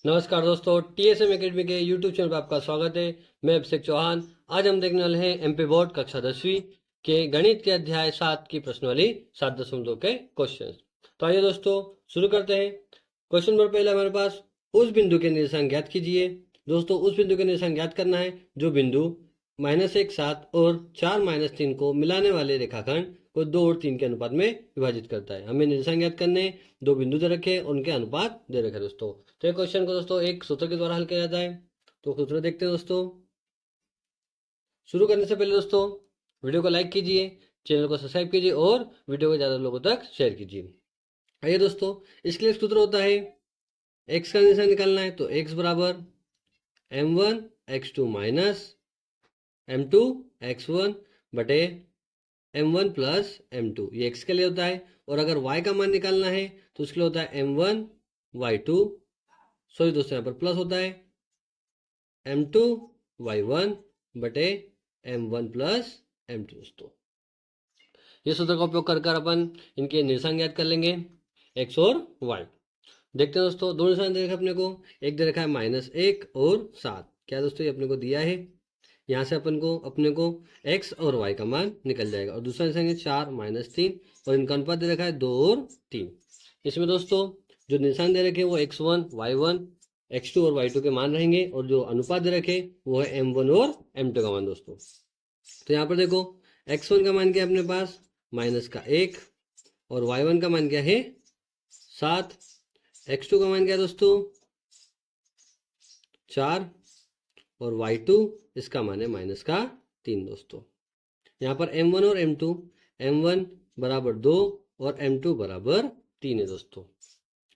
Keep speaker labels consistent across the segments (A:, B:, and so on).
A: नमस्कार दोस्तों, TSM academy के यूट्यूब चैनल पर आपका स्वागत है। मैं अभिषेक चौहान। आज हम देखने वाले हैं एमपी बोर्ड कक्षा 10वीं के गणित के अध्याय 7 की प्रश्नावली 7.2 के क्वेश्चन। तो आइए दोस्तों शुरू करते हैं। क्वेश्चन नंबर पहला हमारे पास, उस बिंदु के निर्देशांक ज्ञात कीजिए। दोस्तों उस बिंदु के निर्देशांक ज्ञात करना है जो बिंदु -1 7 और 4 -3 को मिलाने वाले रेखाखंड को 2 और 3 के अनुपात में विभाजित करता है। हमें निर्देशांक ज्ञात करने, दो बिंदु दे रखे और उनके अनुपात दे रखे दोस्तों। तो ये क्वेश्चन को दोस्तों एक सूत्र के द्वारा हल किया जाता है। तो सूत्र देखते हैं दोस्तों। शुरू करने से पहले दोस्तों वीडियो को लाइक कीजिए, चैनल को सब्सक्राइब कीजिए और वीडियो को ज़्यादा लोगों तक शेयर कीजिए। आइए दोस्तों, इसके लिए सूत्र होता है, एक्स का निर्देशांक निकालना है तो x बराबर m1 x2 minus m2 x1 बटे m1 प्लस m2, ये x के लिए होता है। और अगर y का मान निकालना है तो उसके लिए होता है m1 y2, सॉरी दोस्तों यहाँ पर प्लस होता है m2 y1 बटे m1 प्लस m2 दोस्तों। ये सूत्र का उपयोग कर अपन इनके निर्देशांक ज्ञात कर लेंगे, x और y। देखते हैं दोस्तों, दो निर्देशांक दे रखा है अपने को, एक दे रखा है -1 और 7। क्या दोस्तों ये अपने को दिया है, यहाँ से अपने को x और y का मान निकल जाएगा। और दूसरा निर्देशांक है 4 -3 और इनका अनुपात दे रखा है 2 और 3। इसमें दोस्तों जो निर्देशांक दे रखे हैं वो x1 y1 x2 और y2 के मान रहेंगे और जो अनुपात दे रखे वो है m1 और m2 का मान दोस्तों। तो यहाँ पर देखो x1 का मान क्या है अपने पास -1 और y1 का मान क्या है 7, x2 का मान क्या है दोस्तों 4 और y2 इसका मान है -3 दोस्तों। यहाँ पर m1 और m2, m1 बराबर 2 और m2 बराबर 3 है दोस्तों।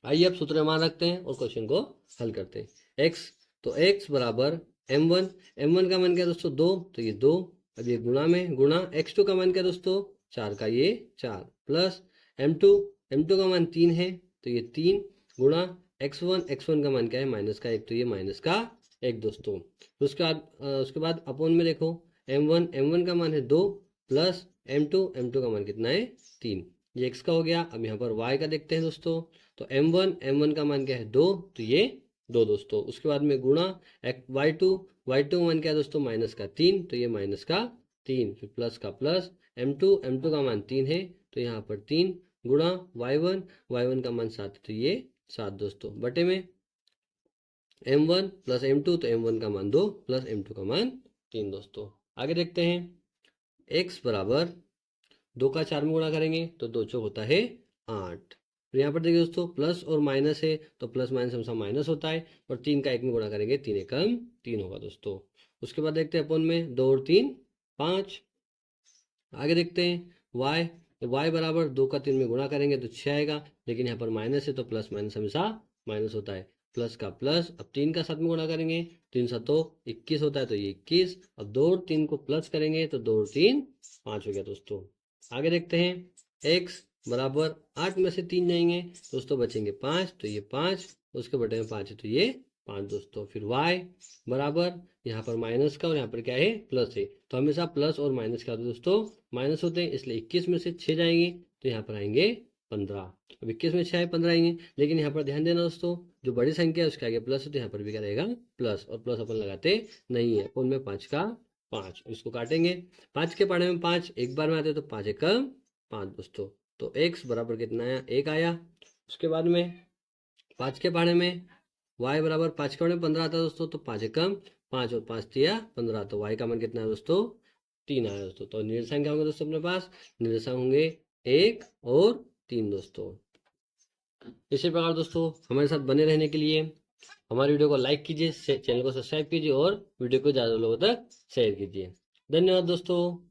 A: आइए अब सूत्र मान रखते हैं और क्वेश्चन को हल करते हैं। x तो x बराबर m1, m1 का मान क्या है दोस्तों 2, तो ये 2, अब ये गुणा में गुणा x2 का मान क्या है दोस्तों 4 का ये 4 प्लस m2 का मान 3 है तो ये 3 गुणा x1 का मान क्या है -1, तो ये -1 दोस्तों। तो उसके बाद अपोन में देखो m1 का मान है 2 प्लस m2 का मान कितना है 3, ये x का हो गया। अब यहाँ पर y का देखते हैं दोस्तों, तो m1 का मान क्या है 2, तो ये 2 दोस्तों। उसके बाद में गुणा y2 का मान क्या है दोस्तों -3, तो ये -3, फिर प्लस का प्लस m2 का मान 3 है तो यहाँ पर 3 गुणा y1 का मान 7 तो ये 7 दोस्तों, बटे में m1 प्लस m2, तो m1 का मान 2 प्लस m2 का मान 3 दोस्तों। आगे देखते हैं, x बराबर 2 का 4 में गुणा करेंगे तो 2 चौक होता है 8। फिर यहाँ पर देखिए दोस्तों प्लस और माइनस है तो प्लस माइनस हमेशा माइनस होता है और 3 का 1 में गुणा करेंगे 3 एकम 3 होगा दोस्तों। उसके बाद देखते हैं अपन में 2 और 3 5। आगे देखते हैं y बराबर 2 का 3 में गुणा करेंगे तो 6 आएगा, लेकिन यहाँ पर माइनस है तो प्लस माइनस हमेशा माइनस होता है। प्लस का प्लस, अब 3 का 7 में गुणा करेंगे 3 7 21 होता है तो ये 21। अब 2 और 3 को प्लस करेंगे तो 2 और 3 5 हो गया दोस्तों। आगे देखते हैं x बराबर 8 में से 3 जाएंगे दोस्तों बचेंगे 5, तो ये 5, उसके बटे में 5 है तो ये 5 दोस्तों। फिर y बराबर यहाँ पर माइनस का और यहाँ पर क्या है प्लस है, तो हमेशा प्लस और माइनस क्या होते हैं दोस्तों माइनस होते हैं, इसलिए 21 में से 6 जाएंगे तो यहाँ पर आएंगे 15। अब 21 में 6 आए 15 आएंगे, लेकिन यहाँ पर ध्यान देना दोस्तों जो बड़ी संख्या है उसके आगे प्लस है तो यहाँ पर भी क्या रहेगा प्लस, और प्लस अपन लगाते नहीं है। अपन में 5 का 5, इसको काटेंगे 5 के पहाड़े में 5 एक बार में आते तो 5 एकम 5 दोस्तों। तो x बराबर कितना आया 1 आया। उसके बाद में 5 के पहाड़े में y बराबर 5 के पहाड़े में 15 आता है दोस्तों, तो 5 एकम 5 और 5 दिया 15, तो y का मान कितना है दोस्तों 3 आया दोस्तों। तो निर्देशांक क्या होंगे दोस्तों अपने पास, निर्देशांक होंगे 1 और 3 दोस्तों। इसी प्रकार दोस्तों हमारे साथ बने रहने के लिए हमारे वीडियो को लाइक कीजिए, चैनल को सब्सक्राइब कीजिए और वीडियो को ज़्यादा लोगों तक शेयर कीजिए। धन्यवाद दोस्तों।